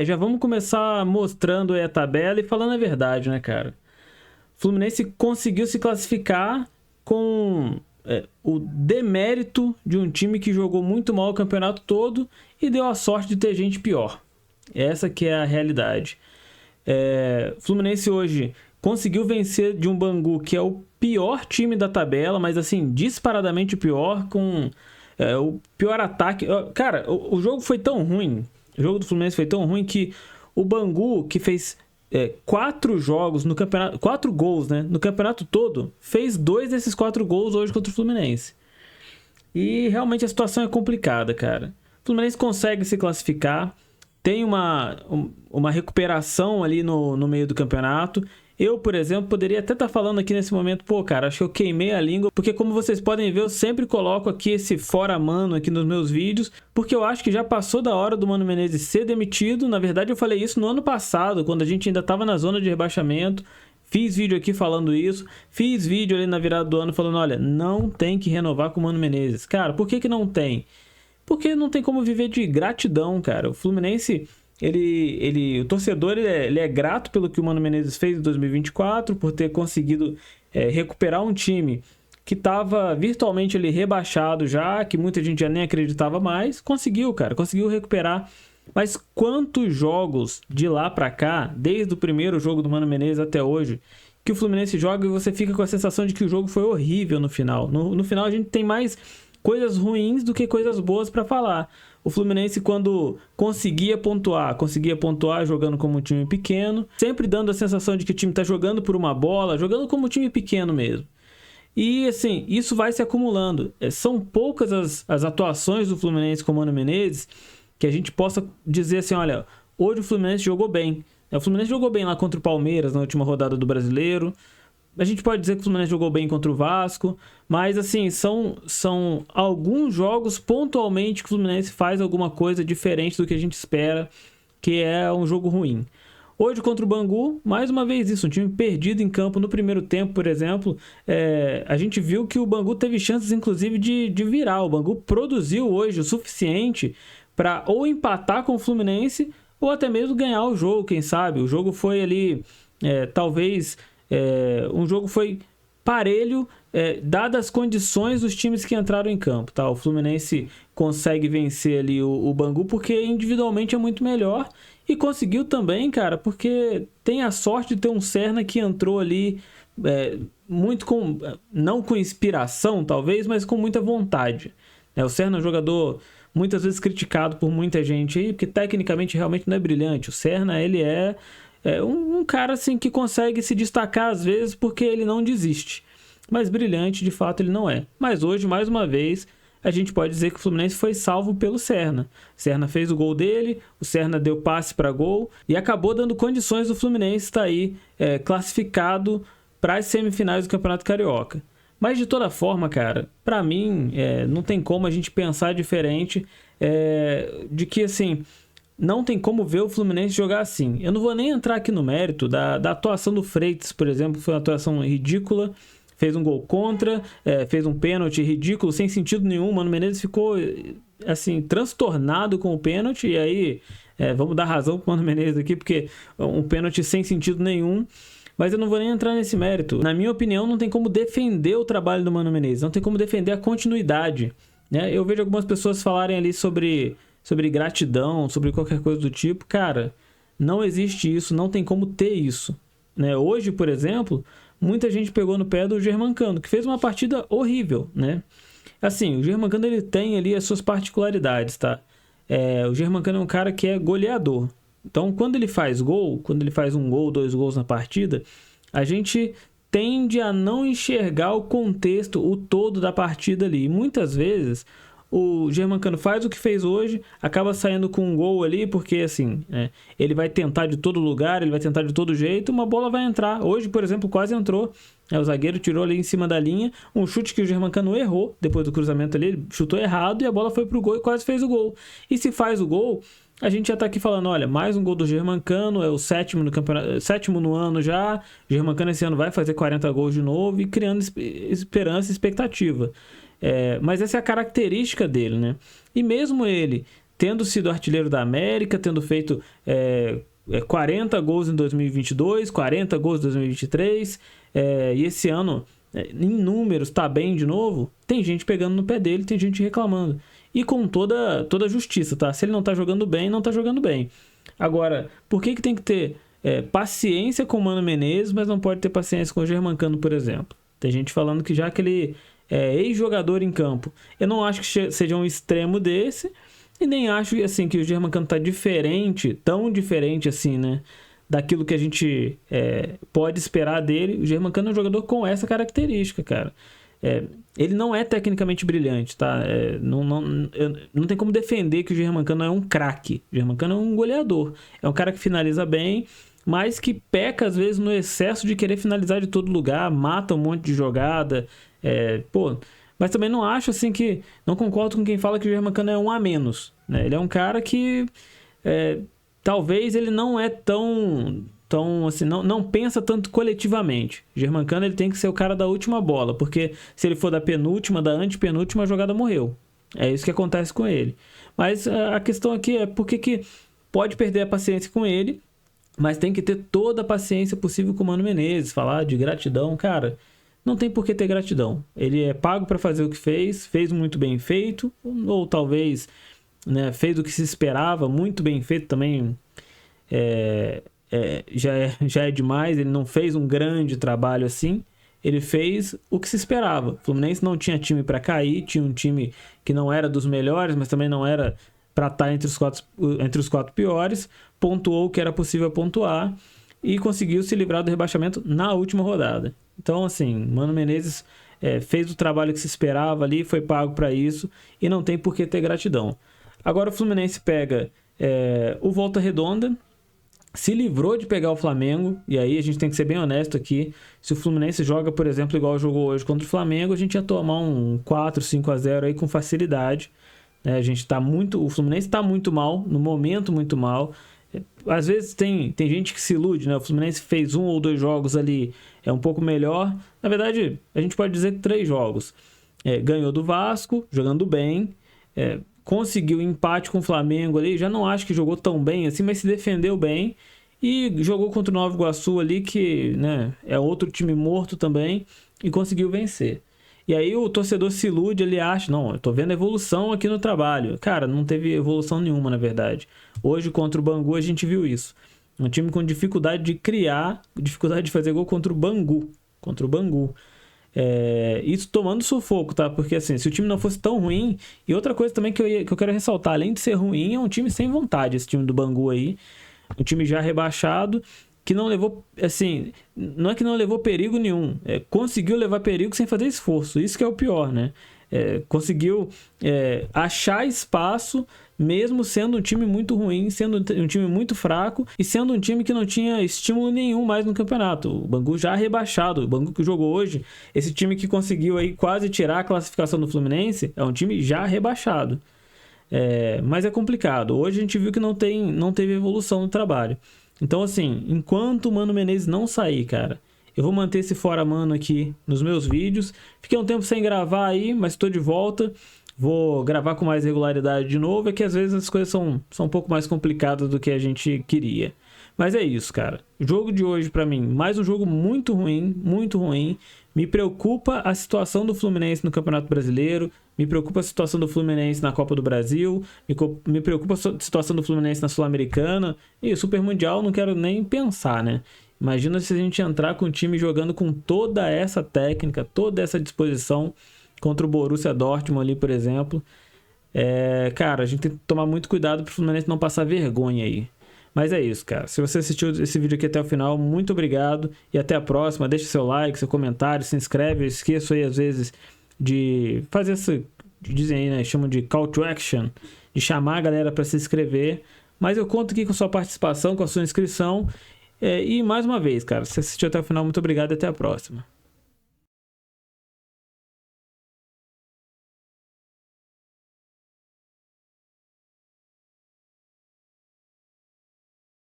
Já vamos começar mostrando aí a tabela e falando a verdade, né, cara? O Fluminense conseguiu se classificar com o demérito de um time que jogou muito mal o campeonato todo e deu a sorte de ter gente pior. Essa que é a realidade. O Fluminense hoje conseguiu vencer de um Bangu que é o pior time da tabela, mas assim, disparadamente o pior, com o pior ataque. Cara, o jogo foi tão ruim, o jogo do Fluminense foi tão ruim que o Bangu, que fez 4 jogos no campeonato, 4 gols, né, no campeonato todo, fez 2 desses 4 gols hoje contra o Fluminense. E realmente a situação é complicada, cara. O Fluminense consegue se classificar, tem uma recuperação ali no meio do campeonato. Eu, por exemplo, poderia até estar falando aqui nesse momento, pô, cara, acho que eu queimei a língua, porque como vocês podem ver, eu sempre coloco aqui esse fora Mano aqui nos meus vídeos, porque eu acho que já passou da hora do Mano Menezes ser demitido. Na verdade, eu falei isso no ano passado, quando a gente ainda estava na zona de rebaixamento. Fiz vídeo aqui falando isso, fiz vídeo ali na virada do ano falando, olha, não tem que renovar com o Mano Menezes. Cara, por que não tem? Porque não tem como viver de gratidão, cara. O Fluminense, o torcedor, ele é grato pelo que o Mano Menezes fez em 2024, por ter conseguido recuperar um time que estava virtualmente ali rebaixado já, que muita gente já nem acreditava mais. Conseguiu, cara, conseguiu recuperar. Mas quantos jogos de lá pra cá, desde o primeiro jogo do Mano Menezes até hoje, que o Fluminense joga e você fica com a sensação de que o jogo foi horrível no final. No final a gente tem mais coisas ruins do que coisas boas para falar. O Fluminense, quando conseguia pontuar jogando como um time pequeno, sempre dando a sensação de que o time tá jogando por uma bola, jogando como um time pequeno mesmo. E assim, isso vai se acumulando. São poucas as atuações do Fluminense com o Mano Menezes que a gente possa dizer assim, olha, hoje o Fluminense jogou bem. O Fluminense jogou bem lá contra o Palmeiras na última rodada do Brasileiro. A gente pode dizer que o Fluminense jogou bem contra o Vasco, mas assim, são alguns jogos pontualmente que o Fluminense faz alguma coisa diferente do que a gente espera, que é um jogo ruim. Hoje contra o Bangu, mais uma vez isso, um time perdido em campo no primeiro tempo, por exemplo. A gente viu que o Bangu teve chances inclusive de virar. O Bangu produziu hoje o suficiente para ou empatar com o Fluminense ou até mesmo ganhar o jogo, quem sabe. O jogo foi ali, talvez... um jogo foi parelho, dadas as condições dos times que entraram em campo, tá? O Fluminense consegue vencer ali o Bangu porque individualmente é muito melhor e conseguiu também, cara, porque tem a sorte de ter um Serna que entrou ali muito não com inspiração talvez, mas com muita vontade. O Serna é um jogador muitas vezes criticado por muita gente aí, porque tecnicamente realmente não é brilhante. O Serna, ele é um cara assim que consegue se destacar às vezes porque ele não desiste, mas brilhante de fato ele não é. Mas hoje, mais uma vez, a gente pode dizer que o Fluminense foi salvo pelo Serna. O Serna fez o gol dele, o Serna deu passe para gol e acabou dando condições do Fluminense estar aí classificado para as semifinais do Campeonato Carioca. Mas de toda forma, cara, para mim não tem como a gente pensar diferente de que assim, não tem como ver o Fluminense jogar assim. Eu não vou nem entrar aqui no mérito da atuação do Freitas, por exemplo, foi uma atuação ridícula, fez um gol contra, fez um pênalti ridículo, sem sentido nenhum. O Mano Menezes ficou assim, transtornado com o pênalti, e aí vamos dar razão pro Mano Menezes aqui, porque um pênalti sem sentido nenhum. Mas eu não vou nem entrar nesse mérito. Na minha opinião, não tem como defender o trabalho do Mano Menezes, não tem como defender a continuidade, né? Eu vejo algumas pessoas falarem ali sobre gratidão, sobre qualquer coisa do tipo. Cara, não existe isso, não tem como ter isso, né? Hoje, por exemplo, muita gente pegou no pé do Germancano, que fez uma partida horrível, né? Assim, o Germancano, ele tem ali as suas particularidades, tá? O Germancano é um cara que é goleador. Então, quando ele faz gol, quando ele faz um gol, 2 gols na partida, a gente tende a não enxergar o contexto, o todo da partida ali. E muitas vezes o Germancano faz o que fez hoje, acaba saindo com um gol ali, porque assim, ele vai tentar de todo lugar, ele vai tentar de todo jeito, uma bola vai entrar. Hoje, por exemplo, quase entrou. O zagueiro tirou ali em cima da linha, um chute que o Germancano errou, depois do cruzamento ali, ele chutou errado e a bola foi pro gol e quase fez o gol. E se faz o gol, a gente já tá aqui falando, olha, mais um gol do Germancano, é o 7º no campeonato, 7º no ano já. O Germancano esse ano vai fazer 40 gols de novo e criando esperança e expectativa. Mas essa é a característica dele, né? E mesmo ele tendo sido artilheiro da América, tendo feito 40 gols em 2022, 40 gols em 2023, e esse ano, em números, tá bem de novo, tem gente pegando no pé dele, tem gente reclamando. E com toda justiça, tá? Se ele não tá jogando bem, não tá jogando bem. Agora, por que tem que ter paciência com o Mano Menezes, mas não pode ter paciência com o Germancano, por exemplo? Tem gente falando que já que ele é ex-jogador em campo, eu não acho que seja um extremo desse, e nem acho assim, que o Germancano tá diferente, tão diferente assim, né? Daquilo que a gente pode esperar dele. O Germancano é um jogador com essa característica, cara. Ele não é tecnicamente brilhante, tá? Não tem como defender que o Germancano é um craque. O Germancano é um goleador. É um cara que finaliza bem, mas que peca às vezes no excesso de querer finalizar de todo lugar, mata um monte de jogada. Mas também não acho assim que... Não concordo com quem fala que o Germancano é um a menos, né? Ele é um cara que... talvez ele não é tão assim, não pensa tanto coletivamente. Germancano, ele tem que ser o cara da última bola, porque se ele for da penúltima, da antepenúltima, a jogada morreu. É isso que acontece com ele. Mas a questão aqui é por que pode perder a paciência com ele, mas tem que ter toda a paciência possível com o Mano Menezes. Falar de gratidão, cara, não tem por que ter gratidão. Ele é pago para fazer o que fez muito bem feito, ou talvez, né, fez o que se esperava, muito bem feito também. Já é demais. Ele não fez um grande trabalho assim, ele fez o que se esperava. O Fluminense não tinha time para cair, tinha um time que não era dos melhores, mas também não era para estar entre os quatro piores, pontuou o que era possível pontuar e conseguiu se livrar do rebaixamento na última rodada. Então, assim, Mano Menezes fez o trabalho que se esperava ali, foi pago para isso e não tem por que ter gratidão. Agora o Fluminense pega o Volta Redonda, se livrou de pegar o Flamengo, e aí a gente tem que ser bem honesto aqui. Se o Fluminense joga, por exemplo, igual jogou hoje contra o Flamengo, a gente ia tomar um 4, 5-0 aí com facilidade. O Fluminense está muito mal, no momento muito mal. Às vezes tem gente que se ilude, né? O Fluminense fez 1 ou 2 jogos ali, um pouco melhor. Na verdade, a gente pode dizer que 3 jogos. Ganhou do Vasco, jogando bem, conseguiu empate com o Flamengo ali, já não acho que jogou tão bem assim, mas se defendeu bem, e jogou contra o Nova Iguaçu ali, que, né, é outro time morto também, e conseguiu vencer. E aí o torcedor se ilude, ele acha, não, eu tô vendo evolução aqui no trabalho. Cara, não teve evolução nenhuma, na verdade. Hoje contra o Bangu a gente viu isso. Um time com dificuldade de criar, dificuldade de fazer gol contra o Bangu. Isso tomando sufoco, tá? Porque assim, se o time não fosse tão ruim... E outra coisa também que eu quero ressaltar, além de ser ruim, é um time sem vontade, esse time do Bangu aí. Um time já rebaixado, que não levou, assim... Não é que não levou perigo nenhum, conseguiu levar perigo sem fazer esforço. Isso que é o pior, né? Conseguiu achar espaço, mesmo sendo um time muito ruim, sendo um time muito fraco e sendo um time que não tinha estímulo nenhum mais no campeonato. O Bangu já rebaixado, o Bangu que jogou hoje, esse time que conseguiu aí quase tirar a classificação do Fluminense, é um time já rebaixado. Mas é complicado. Hoje a gente viu que não teve evolução no trabalho. Então, assim, enquanto o Mano Menezes não sair, cara, eu vou manter esse fora mano aqui nos meus vídeos. Fiquei um tempo sem gravar aí, mas estou de volta. Vou gravar com mais regularidade de novo. É que às vezes as coisas são um pouco mais complicadas do que a gente queria. Mas é isso, cara. O jogo de hoje, pra mim, mais um jogo muito ruim, muito ruim. Me preocupa a situação do Fluminense no Campeonato Brasileiro. Me preocupa a situação do Fluminense na Copa do Brasil. Me preocupa a situação do Fluminense na Sul-Americana. E o Super Mundial não quero nem pensar, né? Imagina se a gente entrar com o time jogando com toda essa técnica, toda essa disposição contra o Borussia Dortmund ali, por exemplo. Cara, a gente tem que tomar muito cuidado para o Fluminense não passar vergonha aí. Mas é isso, cara. Se você assistiu esse vídeo aqui até o final, muito obrigado e até a próxima. Deixa seu like, seu comentário, se inscreve. Eu esqueço aí, às vezes, de fazer essa... Dizem aí, né? Chamam de call to action. De chamar a galera para se inscrever. Mas eu conto aqui com a sua participação, com a sua inscrição. E mais uma vez, cara, se você assistiu até o final, muito obrigado e até a próxima.